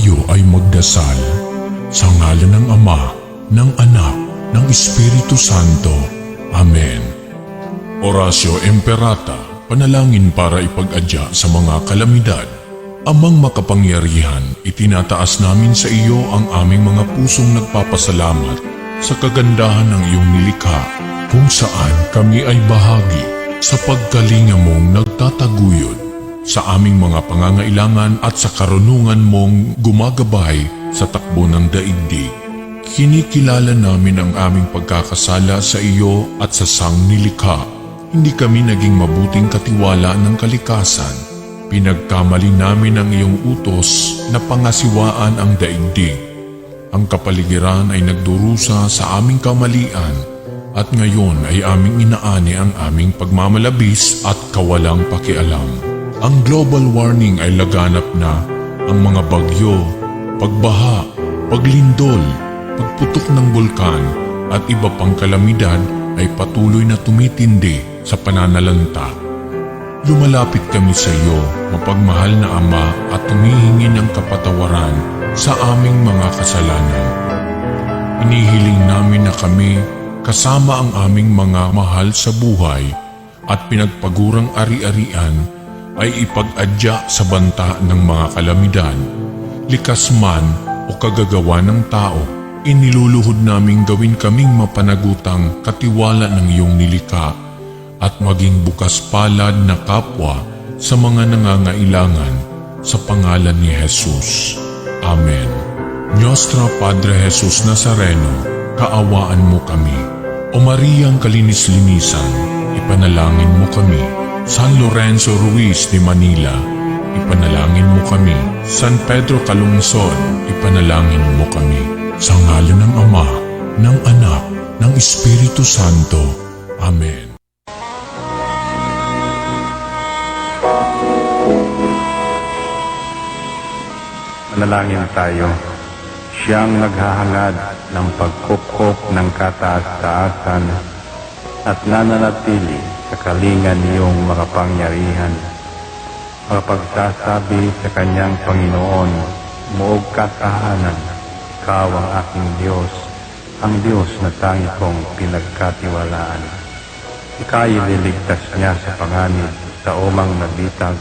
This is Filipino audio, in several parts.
Tayo ay magdasal sa ngalan ng Ama, ng Anak, ng Espiritu Santo. Amen. Oratio Imperata, panalangin para ipag-adya sa mga kalamidad. Amang makapangyarihan, itinataas namin sa iyo ang aming mga pusong nagpapasalamat sa kagandahan ng iyong nilikha, kung saan kami ay bahagi sa pagkalinga mong nagtataguyod sa aming mga pangangailangan at sa karunungan mong gumagabay sa takbo ng daigdig. Kinikilala namin ang aming pagkakasala sa iyo at sa sangnilikha. Hindi kami naging mabuting katiwala ng kalikasan. Pinagkamali namin ang iyong utos na pangasiwaan ang daigdig. Ang kapaligiran ay nagdurusa sa aming kamalian at ngayon ay aming inaani ang aming pagmamalabis at kawalang pakialam. Ang global warming ay laganap na. Ang mga bagyo, pagbaha, paglindol, pagputok ng bulkan at iba pang kalamidad ay patuloy na tumitindi sa pananalanta. Lumalapit kami sa iyo, mapagmahal na Ama, at humihingi ng kapatawaran sa aming mga kasalanan. Inihiling namin na kami, kasama ang aming mga mahal sa buhay at pinagpagurang ari-arian, ay ipag-adya sa banta ng mga kalamidad. Likas man o kagagawa ng tao, iniluluhod naming gawin kaming mapanagutang katiwala ng iyong nilikha at maging bukas palad na kapwa sa mga nangangailangan sa pangalan ni Jesus. Amen. Nostra Padre Jesus Nazareno, kaawaan mo kami. O Mariang kalinis-linisan, ipanalangin mo kami. San Lorenzo Ruiz de Manila, ipanalangin mo kami. San Pedro Calungsod, ipanalangin mo kami. Sa ngalan ng Ama, ng Anak, ng Espiritu Santo. Amen. Manalangin tayo. Siyang naghahangad ng pagkupkop ng kataas-taasan at nananatili sa kalingan niyong makapangyarihan, makapagsasabi sa kanyang Panginoon, muog kasahanan, ikaw ang aking Diyos, ang Diyos na tangi kong pinagkatiwalaan. Ika'y liligtas niya sa panganib sa umang nabitag,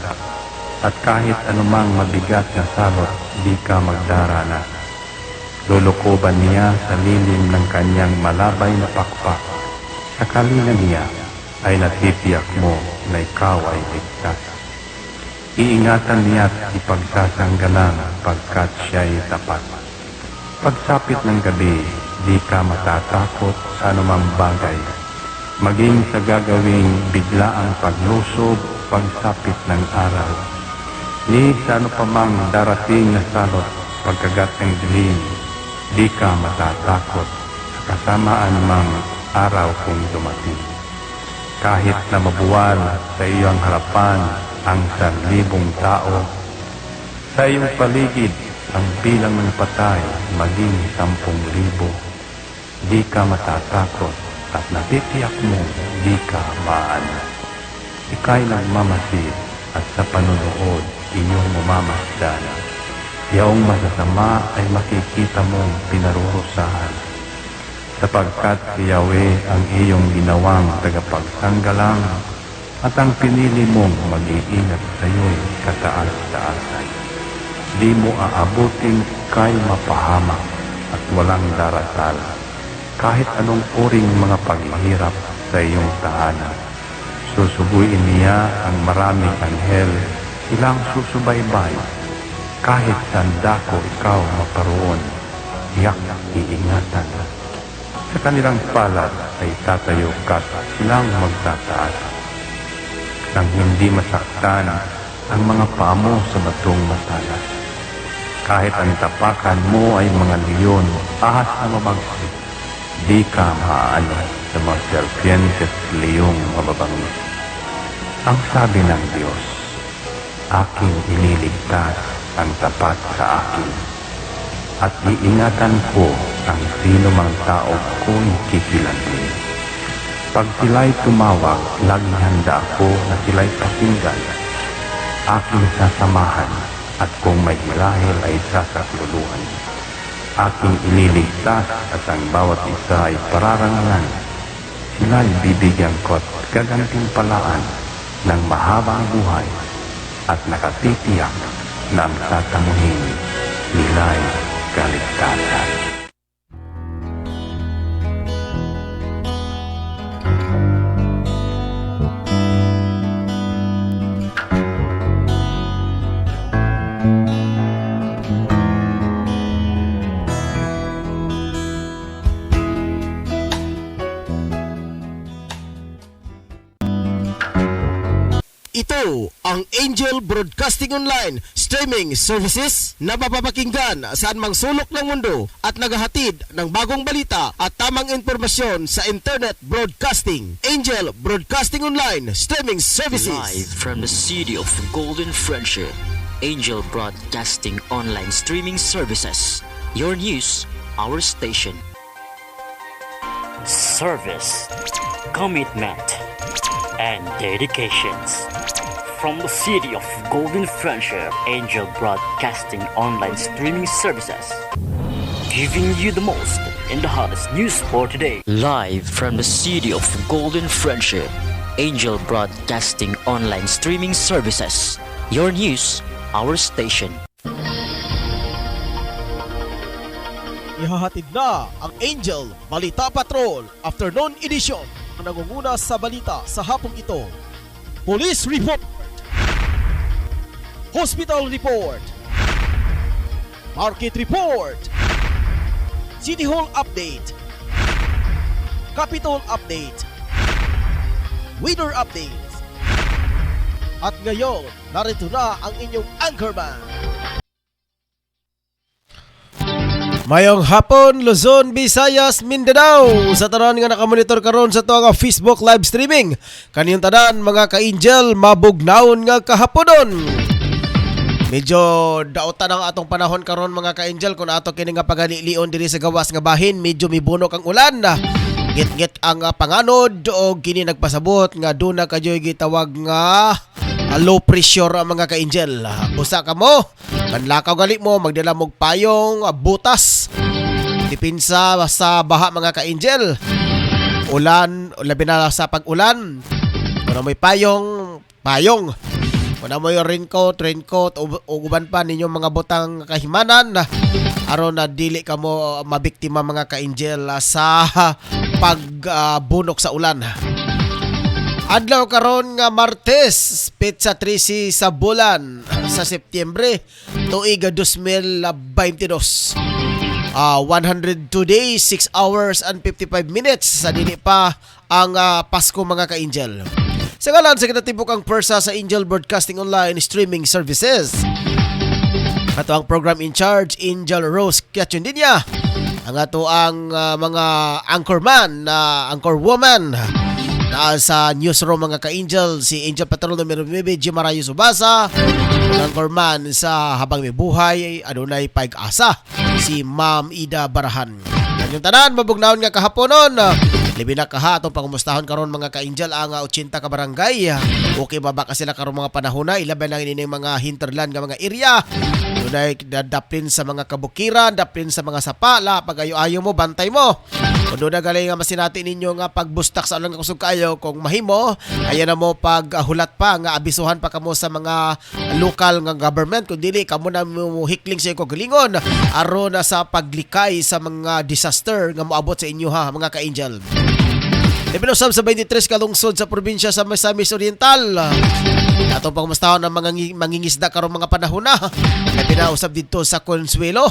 at kahit anumang mabigat na salot, di ka magdaranas. Lulukuban niya sa lilim ng kanyang malabay na pakpak. Sa kalingan niya ay natitiyak mo na ikaw ay ligtas. Iingatan niya at ipagsasanggalang pagkat siya'y tapat. Pagsapit ng gabi, di ka matatakot sa anumang bagay. Maging sa gagawing biglaang paglusob, pagsapit ng araw. Ni sa ano pa mang darating na salot, pagkagat ng dilim, di ka matatakot sa kasamaan mang araw kung dumating. Kahit na mabuwal sa iyong harapan ang 1,000 tao, sa iyong paligid ang bilang ng patay maging 10,000, di ka matatakot at natitiyak mo di ka maaano. Ika'y nagmamasid at sa panunood iyong mamamasdan. Yaong masasama ay makikita mong pinarurusahan, sapagkat si Yahweh ang iyong ginawang tagapagsanggalang at ang pinili mong mag-iingat sa iyo'y kataas-taasan. Di mo aabutin kay mapahamak at walang darasal, kahit anong uring mga paghihirap sa iyong tahanan. Susubuin niya ang maraming anghel, silang susubaybay, kahit saan dako ikaw maparoon, tiyak iingatan. Sa kanilang palad ay tatayo ka't silang magtataas, nang hindi masaktan ang mga paa mo sa batong matalas. Kahit ang tapakan mo ay mga leon, ahas na mabagsik, di ka maaano sa mga serpientes leyong mababangis. Ang sabi ng Diyos, aking ililigtas ang tapat sa akin, at iingatan ko ang sino mang tao ko'y kikilantin. Pag sila'y tumawag, laging handa ako na sila'y pakinggan. Aking sasamahan at kung may marahil ay sasakluluhan. Aking ililigtas at ang bawat isa ay pararangalan. Sila'y bibigyan ko at gagantimpalaan ng mahabang buhay at nakatitiyak na ang tatamuhin nila'y kaligtasan. Ito ang Angel Broadcasting Online streaming services na mapapakinggan saan mang sulok ng mundo at naghahatid ng bagong balita at tamang impormasyon sa internet broadcasting. Angel Broadcasting Online streaming services. Live from the city of Golden Friendship, Angel Broadcasting Online streaming services. Your news, our station. Service, commitment, and dedications. From the city of Golden Friendship, Angel Broadcasting Online streaming services, giving you the most in the hottest news for today. Live from the city of Golden Friendship, Angel Broadcasting Online streaming services. Your news, our station. Ihahatid na ang Angel Balita Patrol Afternoon Edition ang nangunguna sa balita sa hapong ito. Police Report, Hospital Report, Market Report, City Hall Update, Capitol Update, Weather Updates. At ngayon, narito na ang inyong anchorman. Mayong hapon, Luzon, Visayas, Mindanao. Sa tanan nga nakamonitor karon sa to nga Facebook live streaming. Kaniyong tanan mga ka-angel, mabugnaon nga kahaponon. Medyo dautan ang atong panahon karon mga ka-angel kung ato kini nga paganilion diri sa gawas nga bahin, medyo mibunok ang ulan. Ngit-ngit ang panganod o kini nagpasabot nga duna kayoy gitawag nga low pressure ang mga ka-angel. Usa ka mo, manlakaw gali mo, magdala mog payong, butas. Dipinsa sa baha mga ka-angel. Ulan, labi na sa pag-ulan. Kung may payong, kung may raincoat, o uban pa ninyong mga butang kahimanan, aron na dili ka mo mabiktima mga ka-angel sa pagbunok sa ulan. Adlaw karon nga Martes, petsa 13 sa bulan sa Setyembre, tuig 2022. 102 days, 6 hours and 55 minutes sa dili pa ang Pasko mga ka-angel. Sa ngalan sa kinatibok ang pwersa sa Angel Broadcasting Online streaming services. Ato ang program in charge, Angel Rose Kiachundinya. Ang ato ang mga anchorman, anchorwoman sa newsroom mga ka-angel, si Angel Patrol numero 9, Jimarayo Subasa. Ang anchorman sa Habang May Buhay, adunay pag-asa, si Ma'am Ida Barahan. Kanyang tanan, mabugnaon nga kahaponon. Libi na kaha atong pangumustahon karon mga ka-angel ang 80 ka barangay. Okay ba ka sila karon mga panahon na ilaban lang ini mga hinterland nga mga area. Dunay daplin sa mga kabukiran, daplin sa mga sapala, pag ayo-ayo mo bantay mo. Kuno na gali nga masinati ninyo nga pagbustak sa ulang kusog kayo kung mahimo, ayan na mo paghulat pa nga abisuhan pa kamo sa mga local nga government kung dili kamo na mo hikling sa ko galingon aron na sa paglikay sa mga disaster nga moabot sa inyo ha mga ka-angel. Ipinusab sa 23 kalungsod sa probinsya sa Misamis Oriental. Atong pangumustahon ng mga mangingisda karong mga panahon na. Ipinausab dito sa Consuelo.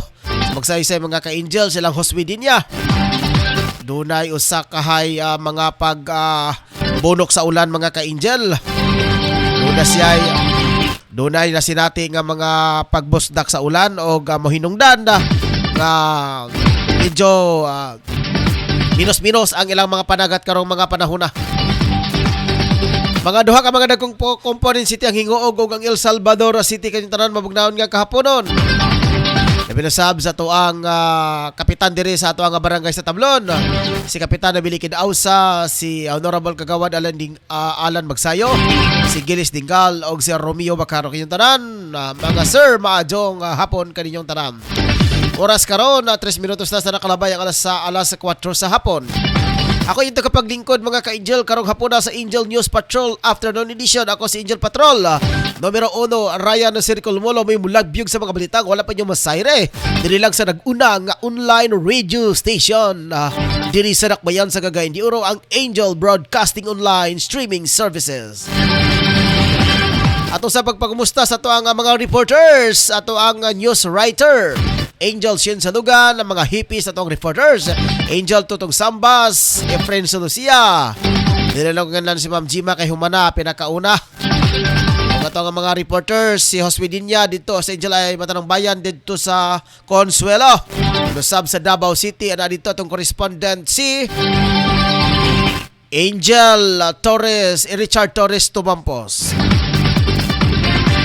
Magsaysay mga ka-angel silang Hoswidinya. Dunay usa kahay mga bunok sa ulan mga ka-angel. Dunay na sinati nga mga pagbusdak sa ulan o mohinungdan nga medyo minus-minus ang ilang mga panagat karong mga panahon na. Mga duha ka mga dagkong component city ang Hingoog ug ang El Salvador City kanyang tanan mabugnaon nga kahaponon. Nabinasab sa tuang kapitan diri sa tuang barangay sa Tablon. Si Kapitan Nabilikid Ausa, si Honorable Kagawad Alan Magsayo, si Gilis Dingal o si Romeo Bacaro kanyang tanan. Mga sir, maadjong hapon kaninyong tanan. Oras karon 3 minutos na sa nakalabay ang alas 4 sa hapon. Ako yung tagapaglingkod mga ka-Angel karong hapon na sa Angel News Patrol Afternoon Edition. Ako si Angel Patrol. Numero 1, Ryan Circle Molo. May mulagbiyog sa mga balitang. Wala pa nyo masayre. Diri lang sa nag-una nga online radio station. Diri sa Nakbayan sa Cagayan de Oro ang Angel Broadcasting Online Streaming Services. Ato sa pagpagumusta sa ato ang mga reporters, ato ang news writer Angel Shin Sanugan, ang mga hippies atong reporters Angel Tutong Sambas, Efren Solucia. Nilalonggan si Ma'am Jima kay Humana pinakauna. Ang atong mga reporters si Hospidinya dito sa Angel ay Matanang Bayan dito sa Consuelo. Lusab sa Davao City ana dito atong correspondent si Angel Torres, Richard Torres Tumampos.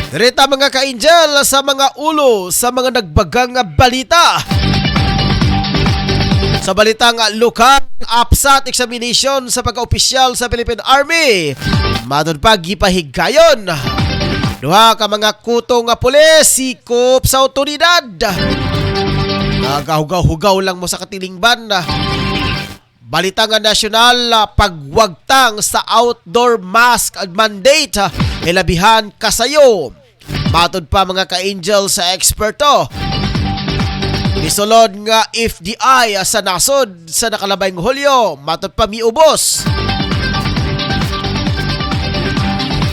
Rita mga ka-Angel sa mga ulo sa mga nagbagang balita. Sa balitang lokal, APSAT examination sa pagka-opisyal sa Philippine Army. Madon pa gipahigayon. Duha ka mga kutong nga pulis sikop sa otoridad. Nagahugaw-hugaw lang mo sa katilingban. Balita nga nasyonal, pagwagtang sa outdoor mask mandate, ilabihan kasayo. Matod pa mga ka-Angel sa eksperto. Isulod nga FDI sa nasod sa nakalabayng Hulyo, matod pa miubos.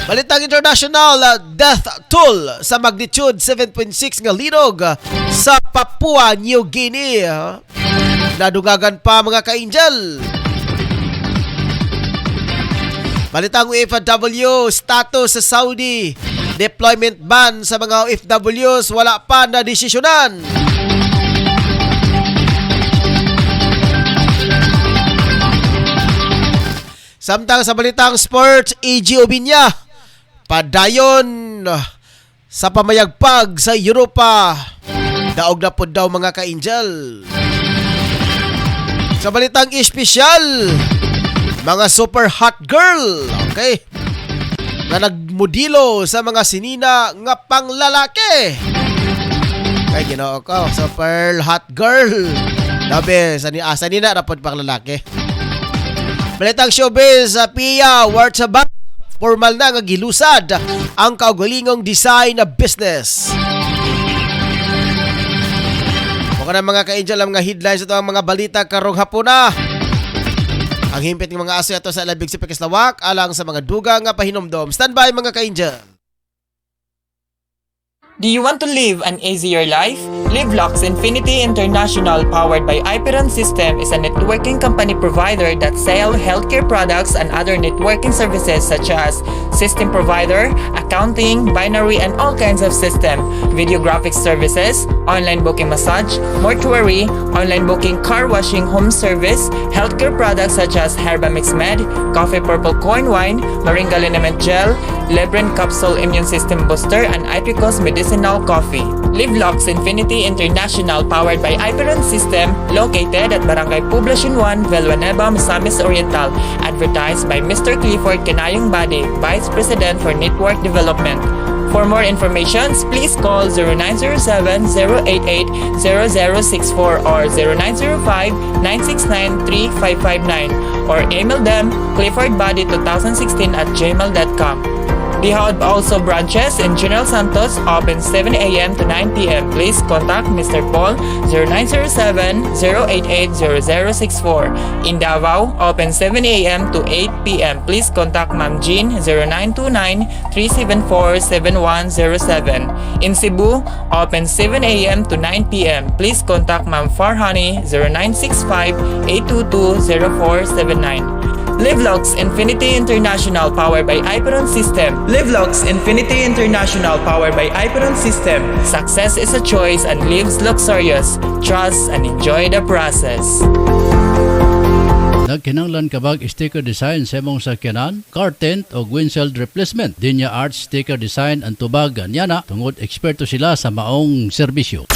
Balitang international, death toll sa magnitude 7.6 nga linog sa Papua New Guinea. Nadugagan pa mga ka-Angel. Balitang OFW, status sa Saudi. Deployment ban sa mga OFWs, wala pa na desisyonan. Samtang sa balitang sports, AG Obinya, padayon sa pamayagpag sa Europa. Daog na po daw mga ka-Angel. Sa balitang espesyal, mga super hot girl, okay, na nagmodilo sa mga sinina nga panglalaki. Kay Ginoo ko, super hot girl. Labi, sa nina rapod panglalaki. Balitang showbiz, Pia Wartzabak, formal na nga gilusad ang kaugalingong design na business. Mga mga ka-Angel ang mga headlines ito ang mga balita karong hapon na. Ang himpit ng mga aso ito sa labig si Pekislawak alang sa mga duga nga pahinomdom. Standby mga ka-Angel. Do you want to live an easier life? LiveLox Infinity International, powered by Iperon System, is a networking company provider that sell healthcare products and other networking services such as system provider, accounting, binary, and all kinds of system, video graphics services, online booking massage, mortuary, online booking car washing home service, healthcare products such as Herba Mix Med, Coffee Purple Corn Wine, Moringa Liniment Gel, Lebrin Capsule Immune System Booster, and Itricos Medicinal Coffee. LiveLox Infinity International, powered by Iperon System, located at Barangay Poblacion 1, Villanueva, Misamis Oriental. Advertised by Mr. Clifford Canayong Bade, Vice President for Network Development. For more information, please call 0907-088-0064 or 0905-969-3559 or email them cliffordbody2016@gmail.com. We have also branches in General Santos, open 7 a.m. to 9 p.m. Please contact Mr. Paul 0907-088-0064. In Davao, open 7 a.m. to 8 p.m. Please contact Ma'am Jean 0929-374-7107. In Cebu, open 7 a.m. to 9 p.m. Please contact Ma'am Farhani 0965-822-0479. LiveLox Infinity International, powered by Iperon System. LiveLox Infinity International, powered by Iperon System. Success is a choice and lives luxurious. Trust and enjoy the process. Nagkinanglan kabag sticker design sa imong sakyanan, car tent o windshield replacement. Dinya Arts Sticker Design ang tubag anyana tungod eksperto sila sa maong serbisyo.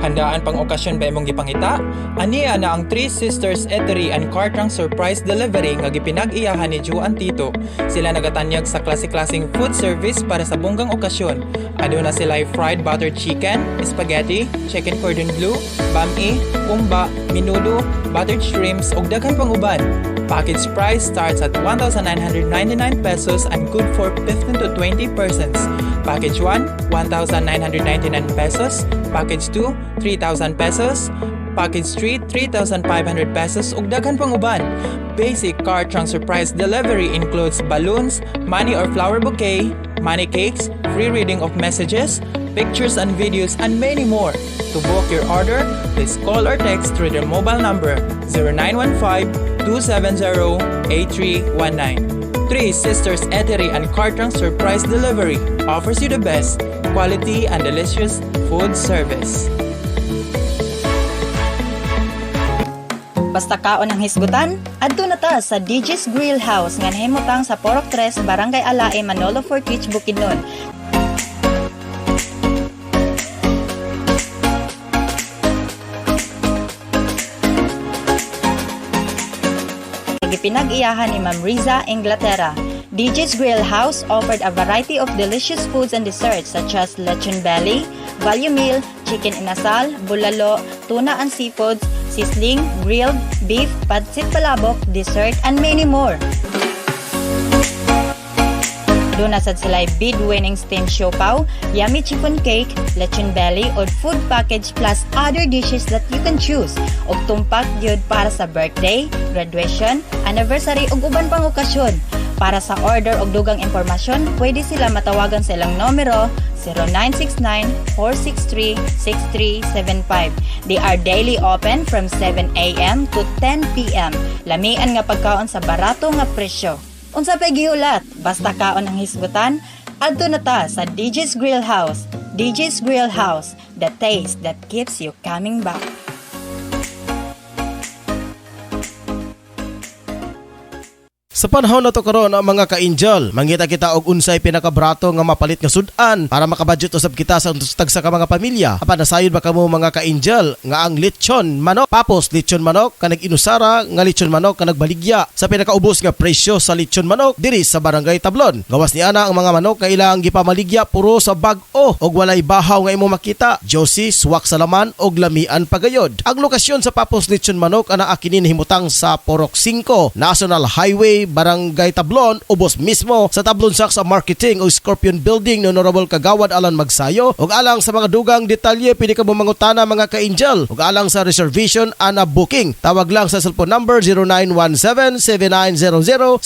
Handaan pang okasyon ba imong gipangita? Aniya na ang Three Sisters Eatery and Cartrang Surprise Delivery nga gipinag-iyahan ni Juan Tito. Sila nagatanyag sa klase-klaseng food service para sa bunggang okasyon. Aduna sila fried butter chicken, spaghetti, chicken cordon bleu, bami, umba, minudo, buttered shrimps ug daghan pang uban. Package price starts at 1,999 pesos and good for 15 to 20 persons. Package 1, 1,999 pesos. Package 2, 3,000 pesos. Package 3, 3,500 pesos ug daghan pang uban. Basic Cartrang Surprise Delivery includes balloons, money or flower bouquet, money cakes, free reading of messages, pictures and videos, and many more. To book your order, please call or text through the mobile number 0915-270-8319. Three Sisters Eatery and Cartrang Surprise Delivery offers you the best quality and delicious food service. Basta kaon ang hisgutan, adto na ta sa DJ's Grill House nga nahimutang sa Porok 3, Barangay Alae, Manolo Fortich, Bukidnon. Gipinag-iyahan ni Ma'am Riza Inglaterra. DJ's Grill House offered a variety of delicious foods and desserts such as lechon belly, value meal, chicken inasal, bulalo, tuna and seafoods, sizzling, grilled, beef, pancit palabok, dessert, and many more. Doon na sad sila bid-winning steamed siopaw, yummy chicken cake, lechon belly, o food package plus other dishes that you can choose. Og tumpak gyud para sa birthday, graduation, anniversary ug uban pang okasyon. Para sa order og dugang impormasyon, pwede sila matawagan sa ilang numero 0969-463-6375. They are daily open from 7 a.m. to 10 p.m. Lamian nga pagkaon sa barato nga presyo. Unsa pay gihulat, basta kaon ang hisgutan, adto na ta sa DJ's Grill House. DJ's Grill House, the taste that keeps you coming back. Sa panahon na to karon ang mga ka-angel, mangita kita og unsay pinakabrato nga mapalit nga sudan para makabudget usab kita sa tagsa ka mga pamilya. Apan nasayod ba kamo mga ka-angel nga ang lechon manok, papos lechon manok kanag inusara nga lechon manok kanag baligya sa pinakaubos nga presyo sa lechon manok diri sa Barangay Tablon. Gawas ni ana ang mga manok nga ilang gipamaligya puro sa bag-o og walay bahaw nga imo makita. Josie, suwak sa laman og lamian pagayod. Ang lokasyon sa papos lechon manok ana akinin himutang sa Porok 5, National Highway, Barangay Tablon, ubos mismo sa Tablon Saks Marketing o Scorpion Building ni Honorable Kagawad Alan Magsayo. Ug alang sa mga dugang detalye pwede ka mangutana mga ka-angel. Ug alang sa reservation ana booking, tawag lang sa cellphone number 0917-7900-610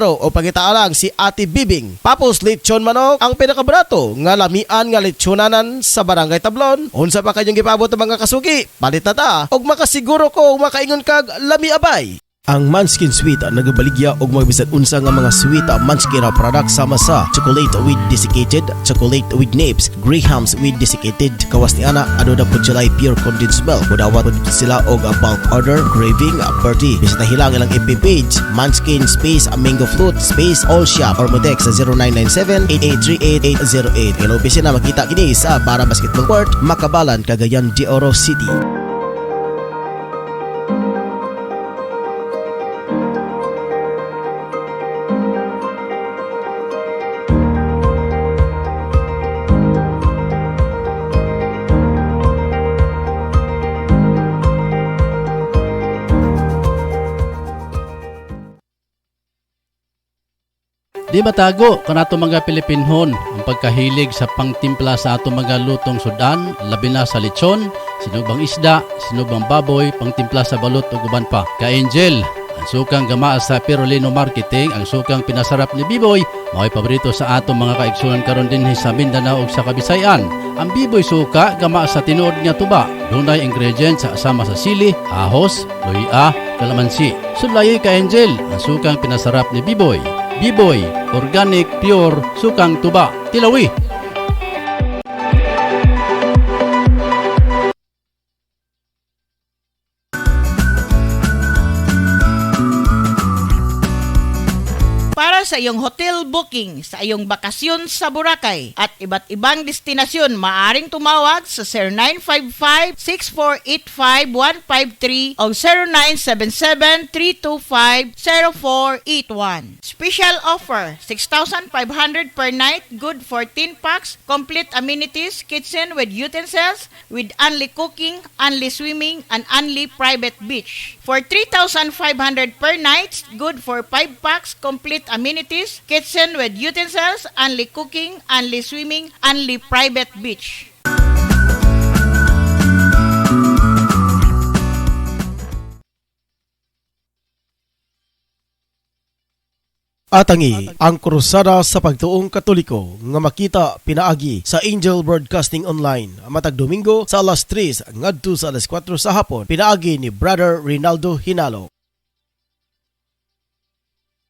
o pangita lang si Ate Bibing. Papos lechon manok ang pinakabrato nga lamian nga lechonanan sa Barangay Tablon. Unsa pa kanyang gipabot mga kasugi? Palit na ta og makasiguro ko makaingon kag lami abay. Ang Manskin Sweet nagabaligya og mga bisan unsa nga mga sweet Manskin products sama sa chocolate with desiccated, chocolate with nibs, grahams with desiccated. Kawas ni ana ano na pud sila pure condensed milk. Mudawat pud sila og bulk order, craving, party. Bisita hilang ilang FB page Manskin space mango fruit space all shop or modex sa 0997-8838-808. Hello bisina makita kini sa Bara Basketball Court, Makabalan, Cagayan de Oro City. Di matago kanato mga Pilipinhon ang pagkahilig sa pangtimpla sa ato mga lutong sudan, labi na sa lechon, sinubang isda, sinubang baboy, pangtimpla sa balot ug uban pa. Ka-angel, ang sukang gamaa sa Pirulino Marketing, ang sukang pinasarap ni Biboy, mao'y paborito sa atong mga kaigsunan karon din sa Mindanao ug sa Kabisayan. Ang Biboy suka gamaa sa tinuod nga tuba, dunay ingredients sa asama sa sili, ahos, luya, kalamansi. Sulayoy ka Angel, ang sukang pinasarap ni Biboy. Biboy, organic, pure, sukang tuba. Tilawi! Para sa iyong hotel booking, sa iyong bakasyon sa Boracay at iba't ibang destinasyon, maaring tumawag sa 0955-6485-153 o 0977-325-0481. Special offer, 6,500 per night, good for 10 packs, complete amenities, kitchen with utensils, with only cooking, only swimming, and only private beach. For 3,500 per night, good for 5 packs, complete amenities, kitchen with utensils, only cooking, only swimming, only private beach. Atangi ang krusada sa pagtuong Katoliko nga makita pinaagi sa Angel Broadcasting Online matag Domingo sa alas 3 ngadto sa alas 4 sa hapon pinaagi ni Brother Rinaldo Hinalo.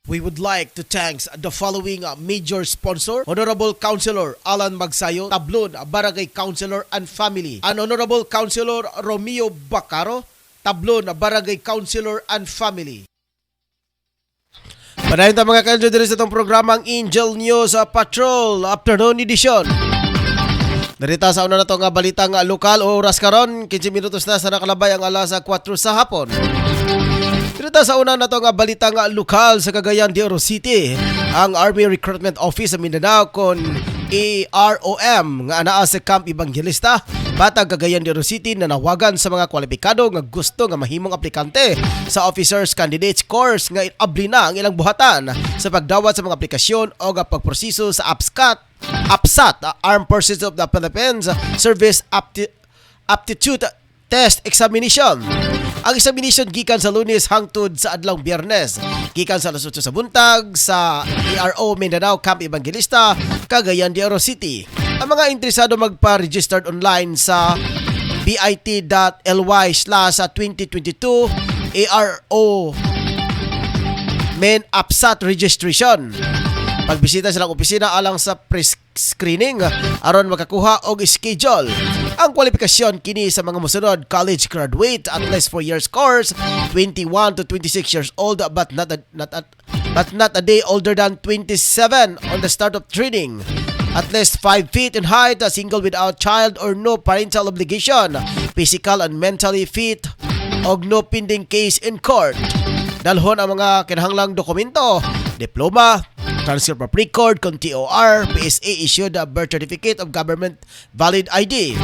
We would like to thank the following major sponsor: Honorable Councilor Alan Magsayo, Tablon Barangay Councilor and Family, and Honorable Councilor Romeo Bacaro, Tablon Barangay Councilor and Family. Panayin ta mga ka-Angel diri sa itong programang Angel News Patrol Afternoon Edition. Narita sa una na ito nga balita nga lokal o oras karon 15 minutos na sa nakalabay ang alas 4 sa hapon. Narita sa una na ito nga balita nga lokal sa Cagayan de Oro City. Ang Army Recruitment Office sa Mindanao kon AROM nga anaa sa Camp Evangelista Batag Cagayan de Oro City na nawagan sa mga kwalipikado nga gusto nga mahimong aplikante sa Officers Candidates Course nga abli na ang ilang buhatan sa pagdawat sa mga aplikasyon o pagproseso sa APSAT, Armed Forces of the Philippines Service Aptitude Test Examination. Ang examination gikan sa Lunes hangtod sa adlawng Biyernes. Gikan sa alas 8 sa buntag sa ARO Mindanao Camp Evangelista, Cagayan de Oro City. Ang mga interesado magpa-registered online sa bit.ly/2022 ARO Men APSAT Registration. Pagbisita silang opisina alang sa pre-screening aron makakuha og schedule. Ang kwalifikasyon kini sa mga mosunod: college graduate, at least 4 years course, 21 to 26 years old but not a day older than 27 on the start of training. At least 5 feet in height, single without child or no parental obligation, physical and mentally fit, og no pending case in court. Dalhon ang mga kinahanglang dokumento: diploma, transcript of record kung TOR, PSA issued a birth certificate of government valid ID.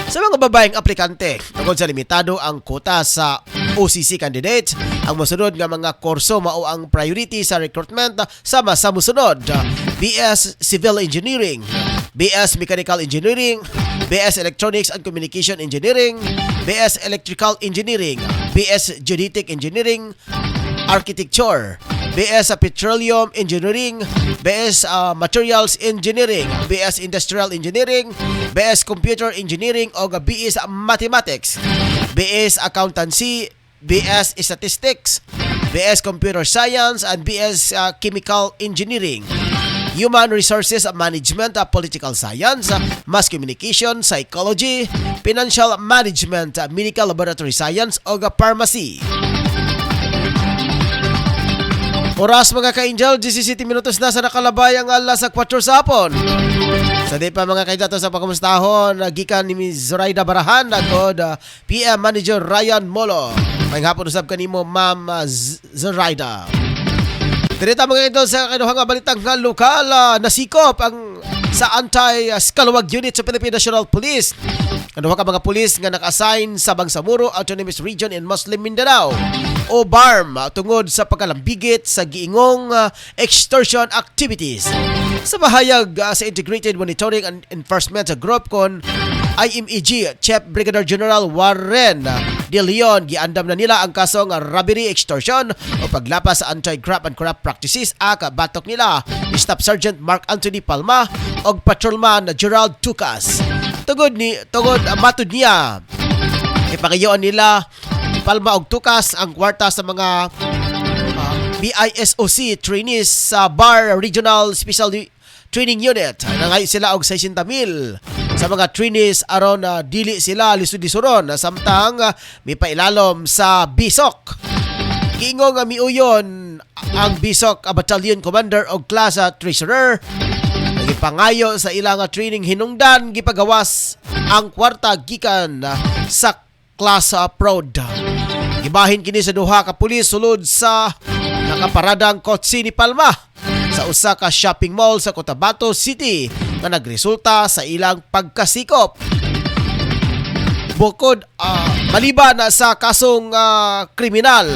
Sa mga babaeng aplikante, tungkol sa limitado ang quota sa OCC candidates, ang musunod nga mga kurso mao ang priority sa recruitment sama sa musunod: BS Civil Engineering, BS Mechanical Engineering, BS Electronics and Communication Engineering, BS Electrical Engineering, BS Geodetic Engineering, Architecture, BS Petroleum Engineering, BS Materials Engineering, BS Industrial Engineering, BS Computer Engineering o BS Mathematics, BS Accountancy, BS Statistics, BS Computer Science, and BS Chemical Engineering, Human Resources Management, Political Science, Mass Communication, Psychology, Financial Management, Medical Laboratory Science o Pharmacy. Oras mga ka-Angel, 17 minutos na sa nakalabay ang alas 4 sa hapon. Sa di pa mga kaidato sa pagkamustahon, gikan ni Ms. Zoraida Barahan at PM Manager Ryan Molo. May hapon usab kanimo Ma'am Zoraida. Direta mga ito sa kinuhang balitang nga lokal, nasikop ang sa anti-scalawag unit sa Philippine National Police. Ano ka mga pulis nga naka-assign sa Bangsamoro Autonomous Region in Muslim Mindanao o BARM tungod sa pagkalambigit sa giingong extortion activities. Sa bahayag sa Integrated Monitoring and Enforcement Group kon IMEG, Chief Brigadier General Warren De Leon giandam na nila ang kasong robbery, extortion o paglapas sa anti-graft and corrupt practices aka batok nila ni Staff Sergeant Mark Anthony Palma og Patrolman Gerald Tucas. Tugod matud niya ipangayoan nila Palma og Tucas ang kwarta sa mga BISOC trainees sa Bar Regional Special Training Unit. Nangayo sila og 60,000 sa mga trainees aron dili sila lisod-lisuron samtang may pailalom sa BISOC. Giingong miuyon ang BISOC Battalion Commander og Class Treasurer. Nagipangayo sa ilang training hinungdan gipagawas ang kwarta gikan sa Class Prod. Gibahin kini sa duha ka pulis sulod sa nakaparadang kotse ni Palma sa usa ka shopping mall sa Cotabato City nga nagresulta sa ilang pagkasikop. Bukod maliban sa kasong kriminal,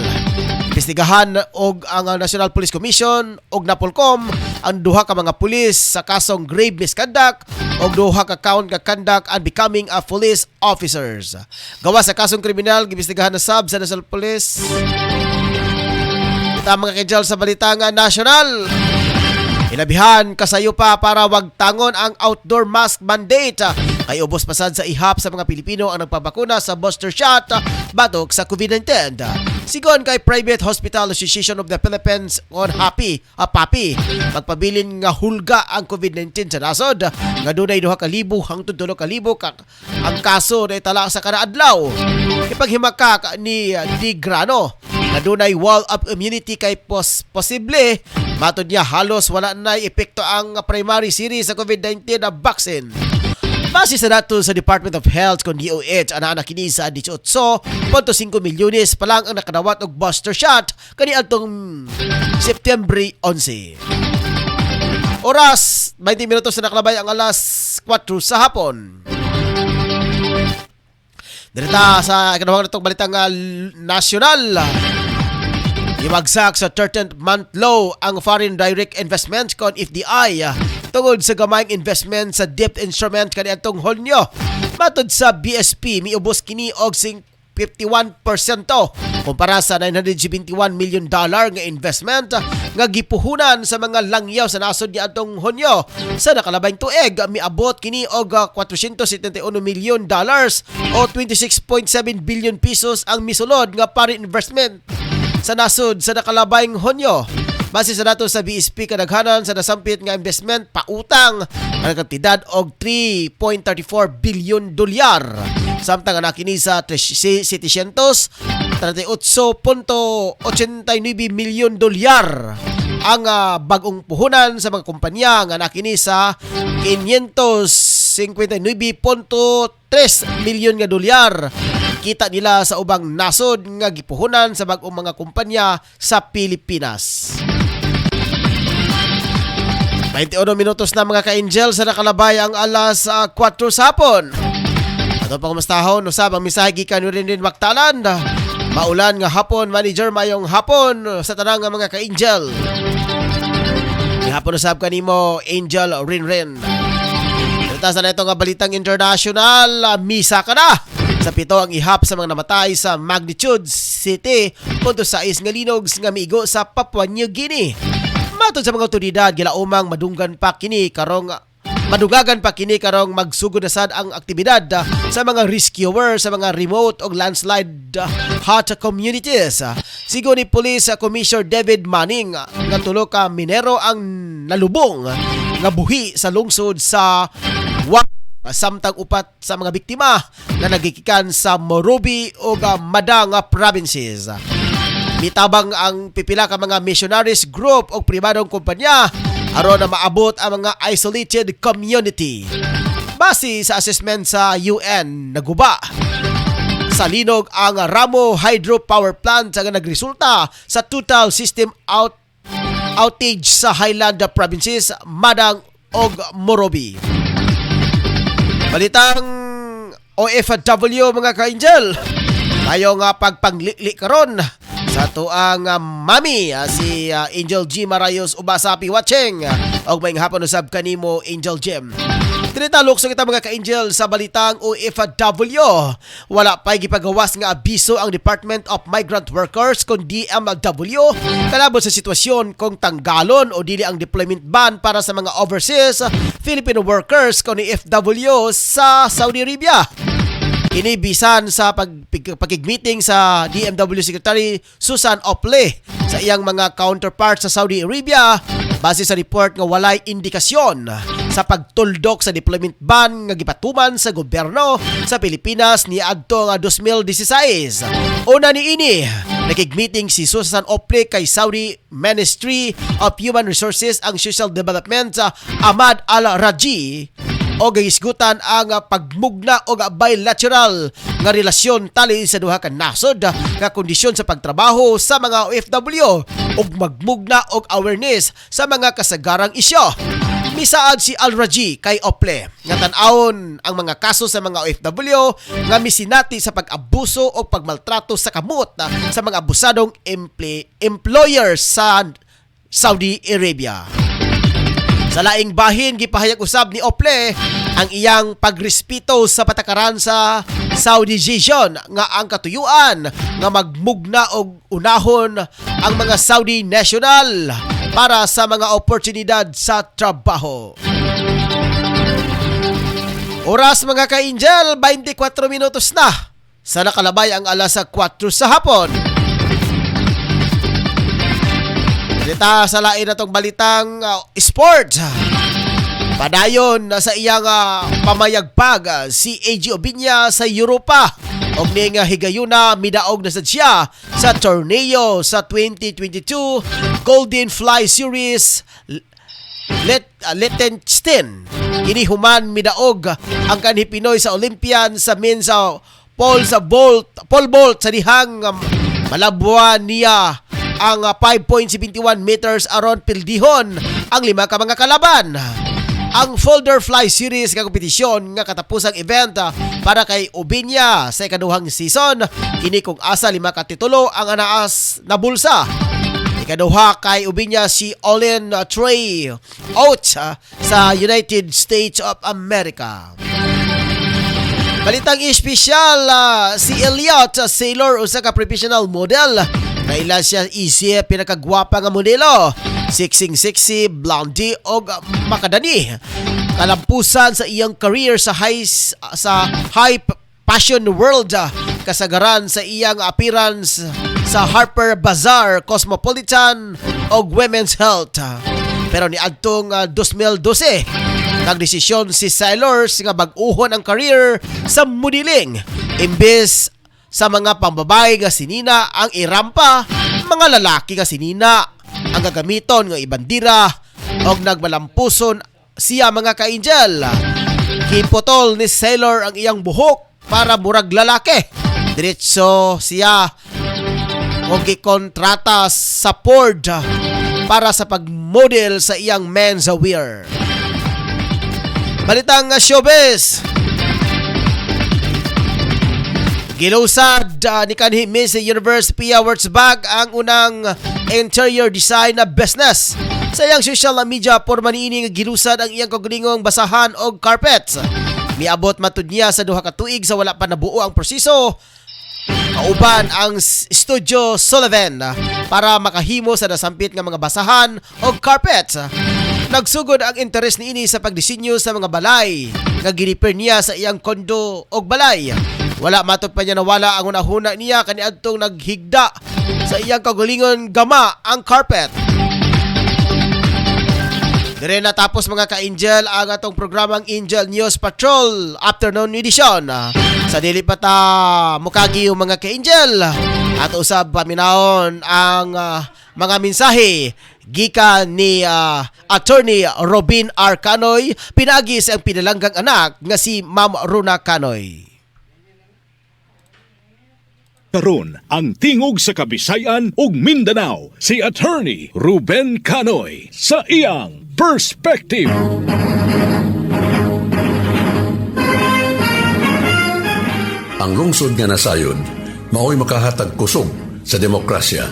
imbestigahan og ang National Police Commission og Napolcom ang duha ka mga pulis sa kasong grave misconduct og duha ka count ka conduct and becoming a police officers. Gawa sa kasong kriminal, giimbestigahan na sab sa National Police. Ita mga kajal sa balitang national. Inabihan kasayo pa para wag tangon ang outdoor mask mandate. Kay ubos pasad sa ihap sa mga Pilipino ang nagpabakuna sa booster shot batok sa COVID-19. Sigon kay Private Hospital Association of the Philippines on PAPI, magpabilin nga hulga ang COVID-19 sa nasod nga dunay 2,000 hangtod 3,000 ang kaso na itala sa kada adlaw. Ipaghimakak ni Digrano na dunay wall of immunity kay posible matod niya halos wala na epekto ang primary series sa COVID-19 na vaccine. Base sa datos sa Department of Health kon DOH, ana kini sa 18.5 milyones pa lang ang nakadawat og booster shot kaniadtong September 11. Oras 20 minutos na nakalabay ang alas 4 sa hapon. Direta sa ikanawang natong balitang nasyonal. Iwagsak sa 13th month low ang foreign direct investment kon FDI tungod sa gamayng investment sa debt instrument kaniadtong Hulyo. Matod sa BSP, miubos kini og 51% kumpara sa $971 million nga investment nga gipuhunan sa mga langyaw sa nasod niadtong Hulyo. Sa nakalabayng tuig, miabot kini og $471 million o 26.7 billion pesos ang misulod nga foreign investment sa nasod sa nakalabayng Hunyo. Base sa datos sa BSP, kadaghanan sa nasampit nga investment pautang ang kantidad og $3.34 billion. Samtang nakini sa $738.89 milyon ang bagong puhunan sa mga kumpanya nga nakini sa $559.3 milyon nga dolyar. Kita nila sa ubang nasod nga gipuhunan sa bagong mga kumpanya sa Pilipinas. 21 minutos na mga ka-angel sa nakalabay ang alas 4 sa hapon. Ato pa kumastahon, usab ang misahe gikan rin Waktalan. Maulan nga hapon, manager mayong hapon sa tanang mga ka-angel. Hapon usab kanimo Angel Rinrin. Sa na ito nga balitang international, misa ka na sa 7 ang ihap sa mga namatay sa magnitude 7.6 nga linogs nga miigo sa Papua New Guinea. Matod sa mga otoridad, gilaumang madugagan pa kini karong magsugod na sad ang aktibidad sa mga rescuer sa mga remote o landslide hot communities. Sigo ni Police Commissioner David Manning nga tulo ka minero ang nalubong nga buhi sa lungsod sa samtang upat sa mga biktima na nagikikan sa Morobe o Madang provinces. Mitabang ang pipila ka mga missionaries group o pribadong kumpanya aron na maabot ang mga isolated community. Base sa assessment sa UN, naguba sa linog ang Ramo Hydropower Plant nga nagresulta sa total system outage sa Highland provinces, Madang ug Morobe. Balitang OFW mga ka-angel, tayo nga pagpanglikli karon sa tuang mami si Angel G. Marayos Ubasapi watching og may hapon usab kanimo Angel Gem. Tinitalok sa kita mga ka-angel sa balitang OFW. Wala pa'y gipagawas nga abiso ang Department of Migrant Workers kung DMW kalabot sa sitwasyon kung tanggalon o dili ang deployment ban para sa mga overseas Filipino workers kung OFW sa Saudi Arabia. Inibisan sa pagkig-meeting sa DMW Secretary Susan Ople sa iyang mga counterparts sa Saudi Arabia base sa report nga walay indikasyon sa pagtuldok sa deployment ban nga gipatuman sa gobyerno sa Pilipinas ni adto nga 2016. Una niini, nakig-meeting si Susan Ople kay Saudi Ministry of Human Resources and Social Development Ahmad Al-Raji o gahisgutan ang pagmugna o bilateral nga relasyon tali sa duha ka nasod nga kondisyon sa pagtrabaho sa mga OFW ug magmugna og awareness sa mga kasagarang isyu. Misaad si Al-Raji kay Ople nga tan-awon ang mga kaso sa mga OFW nga misinati sa pag-abuso o pagmaltrato sa kamot sa mga abusadong employers sa Saudi Arabia. Sa laing bahin, gipahayag usab ni Ople ang iyang pagrespeto sa patakaran sa Saudization nga ang katuyuan nga magmugna og unahon ang mga Saudi national para sa mga oportunidad sa trabaho. Oras mga ka-angel, 24 minutos na sa nakalabay ang alas 4 sa hapon. Dita sa lain na tong balitang sport. Padayon sa iyang pamayagpag si AG Obiña sa Europa og ning higayuna midaog na sad siya sa torneo sa 2022 Golden Fly Series Liechtenstein. Inihuman midaog ang kanhi Pinoy sa Olympian sa men's pole vault sa dihang malabuan niya ang 5.71 meters aron pildihon ang 5 ka mga kalaban. Ang Folder Fly Series nga kompetisyon nga katapusang event para kay Obiña sa ikaduhang season, ini kung asa 5 ka titulo ang anaas na bulsa. Ikaduha kay Obiña si Olin Trey Oates sa United States of America. Balitang espesyal, si Elliot Sailor usa ka professional model. Kailan siya isip pinakagwapa nga modelo. Sexy, blondie o makadani. Kalampusan sa iyang career sa high fashion world. Kasagaran sa iyang appearance sa Harper Bazaar, Cosmopolitan o Women's Health. Pero ni adtong 2012, nagdesisyon si Sailors nga bag-uhon ang career sa modeling. Imbes sa mga pambabae nga sinina ang irampa, mga lalaki nga sinina ang gagamiton nga ibandira og nagmalampuson siya mga ka-angel. Kipotol ni Sailor ang iyang buhok para murag lalaki. Diretso siya og gikontrata sa Ford para sa pagmodel sa iyang menswear. Balitang showbiz. Gilusad ni kanhi Miss Universe Pia Wurtzbach ang unang interior design na business. Sa iyang social media porma niini nga gilusad ang iyang kaugalingong basahan og carpets. Miabot matud niya sa duha ka tuig sa wala pa nabuo ang proseso. Kauban ang Studio Sullivan para makahimo sa nasampit nga mga basahan og carpets. Nagsugod ang interes niini sa pagdisenyo sa mga balay nga giniper niya sa iyang kondo og balay. Wala matod pa niya nawala ang unahuna niya kaniadtong naghigda sa iyang kaugalingon gama ang carpet. Dire natapos mga ka-angel ang atong programang Angel News Patrol Afternoon Edition. Sa dili pa ta mukagi yung mga ka-angel at usab paminahon ang mga mensahe gikan ni Attorney Robin R. Canoy pinagi sa ang pinalanggang anak nga si Ma'am Runa Canoy. Karon ang tingog sa Kabisayan ug Mindanao si Attorney Ruben Canoy sa iyang Perspective. Ang lungsod nga nasayod mao'y makahatag kusog sa demokrasya.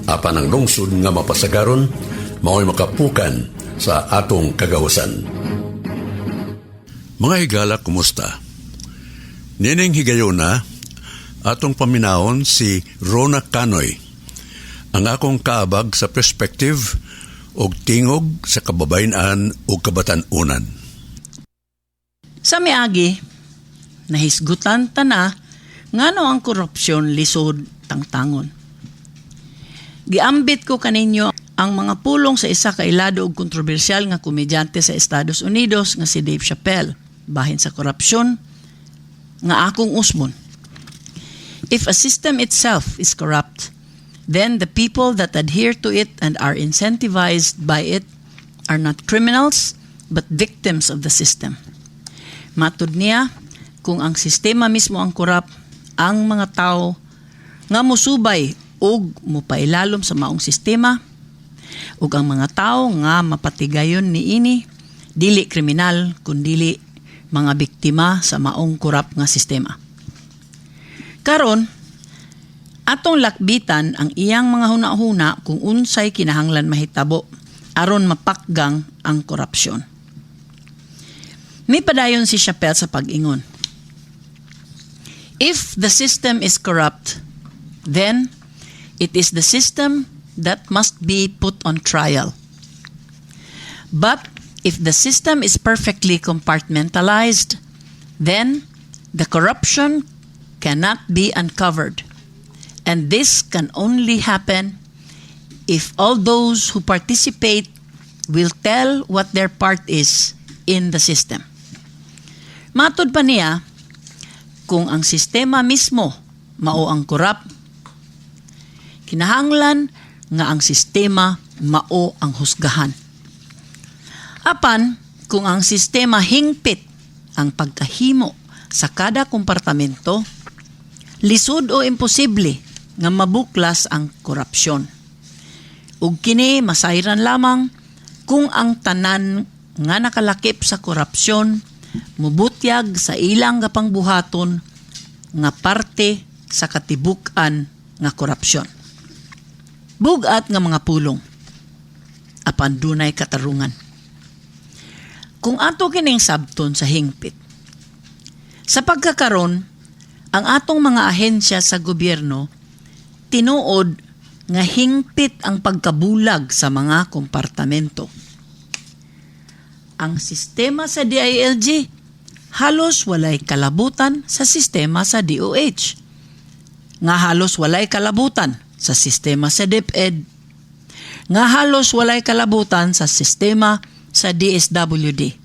Apan ang lungsod nga mapasagaron mao'y makapukan sa atong kagawasan. Mga higala, kumusta? Nining higayuna, atong paminahon si Rona Canoy, ang akong kaabag sa perspective og tingog sa kababayenan ug kabatan-unan. Sa miagi, nahisgutan ta na ngano ang korupsyon lisod tangtangon. Giambit ko kaninyo ang mga pulong sa isa ka ilado og kontrobersyal nga komedyante sa Estados Unidos nga si Dave Chappelle bahin sa korupsyon nga akong usmon. If a system itself is corrupt, then the people that adhere to it and are incentivized by it are not criminals but victims of the system. Matud niya, kung ang sistema mismo ang korap, ang mga tao nga musubay ug mupailalom sa maong sistema ug ang mga tao nga mapatigayon niini dili kriminal kundi mga biktima sa maong korap nga sistema. Karon, atong lakbitan ang iyang mga hunahuna kung unsay kinahanglan mahitabo aron mapakgang ang korupsyon. May padayon si Chappelle sa pag-ingon. If the system is corrupt, then it is the system that must be put on trial. But if the system is perfectly compartmentalized, then the corruption cannot be uncovered. And this can only happen if all those who participate will tell what their part is in the system. Matod pa niya, kung ang sistema mismo mao ang korap, kinahanglan nga ang sistema mao ang husgahan. Apan, kung ang sistema hingpit ang pagkahimo sa kada kompartamento, lisod o imposible nga mabuklas ang korupsyon. Ug kini masayran lamang kung ang tanan nga nakalakip sa korupsyon mubutyag sa ilang gapangbuhaton nga parte sa katibuk-an nga korupsyon. Bugat nga mga pulong, apan dunay katarungan. Kung ato kining sabton sa hingpit, sa pagkakaron, ang atong mga ahensya sa gobyerno tinuod nga hingpit ang pagkabulag sa mga kompartamento. Ang sistema sa DILG halos walay kalabutan sa sistema sa DOH. Nga halos walay kalabutan sa sistema sa DepEd. Nga halos walay kalabutan sa sistema sa DSWD.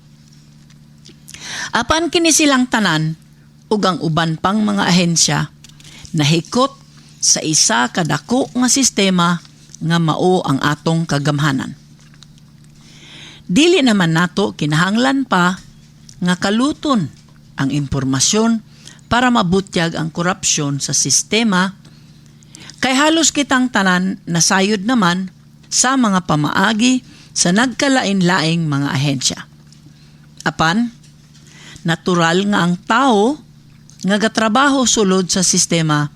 Apan kini silang tanan ug ang uban pang mga ahensya nahikot sa isa kadako nga sistema nga mao ang atong kagamhanan. Dili naman nato kinahanglan pa nga kaluton ang impormasyon para mabutyag ang korupsyon sa sistema kay halos kitang tanan nasayod naman sa mga pamaagi sa nagkalain-laing mga ahensya. Apan, natural nga ang tao nga gatrabaho sulod sa sistema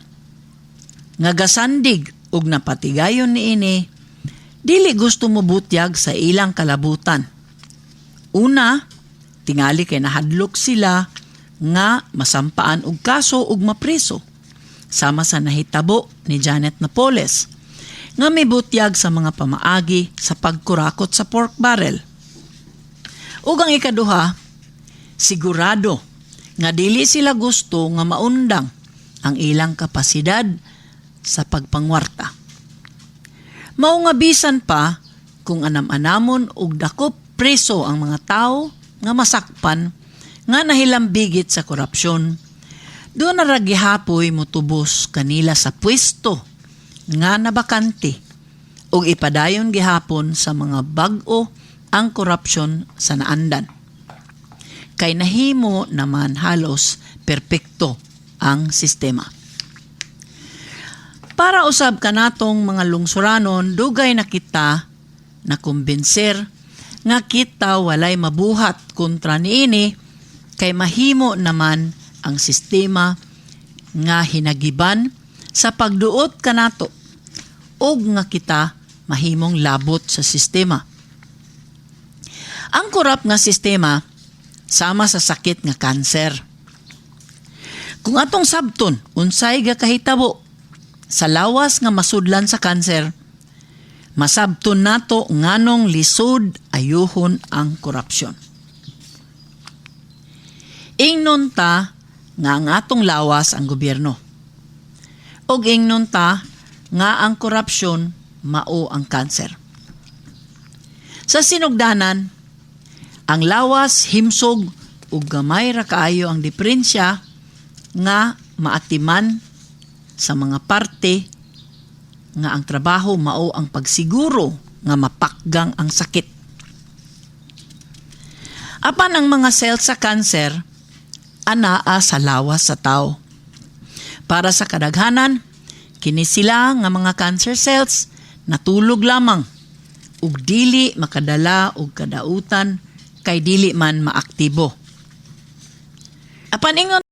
nga gasandig ug napatigayon niini dili gusto mobutyag sa ilang kalabutan. Una, tingali kay nahadlok sila nga masampaan og kaso ug mapreso sama sa nahitabo ni Janet Napoles nga may butyag sa mga pamaagi sa pagkurakot sa pork barrel. Ug ang ikaduha, sigurado nga dili sila gusto nga maundang ang ilang kapasidad sa pagpangwarta. Mao nga bisan pa kung anam-anamon og dakop preso ang mga tao nga masakpan nga nahilambigit sa korupsyon, doon na ragihapoy motubos kanila sa pwesto nga nabakante ug ipadayon gihapon sa mga bag-o ang korupsyon sa naandan. Kay nahimo naman halos perpekto ang sistema. Para usab kanatong mga lungsuranon, dugay na kita na kumbinser nga kita walay mabuhat kontra niini kay mahimo naman ang sistema nga hinagiban sa pagduot kanato ug nga kita mahimong labot sa sistema. Ang korap nga sistema sama sa sakit nga kanser. Kung atong sabton unsay gakahitabo sa lawas nga masudlan sa kanser, masabton nato nganong lisod ayuhon ang korupsyon. Ingnon ta nga ang atong lawas ang gobyerno. Og ingnon ta nga ang korupsyon mao ang kanser. Sa sinugdanan, ang lawas himsog ug gamay ra kaayo ang diferensya nga maatiman sa mga parte nga ang trabaho mao ang pagsiguro nga mapakgang ang sakit. Apan ang mga cells sa kanser anaa sa lawas sa tao. Para sa kadaghanan, kini sila nga mga cancer cells natulog lamang ug dili makadala og kadautan kay dili man maaktibo. Apan ingon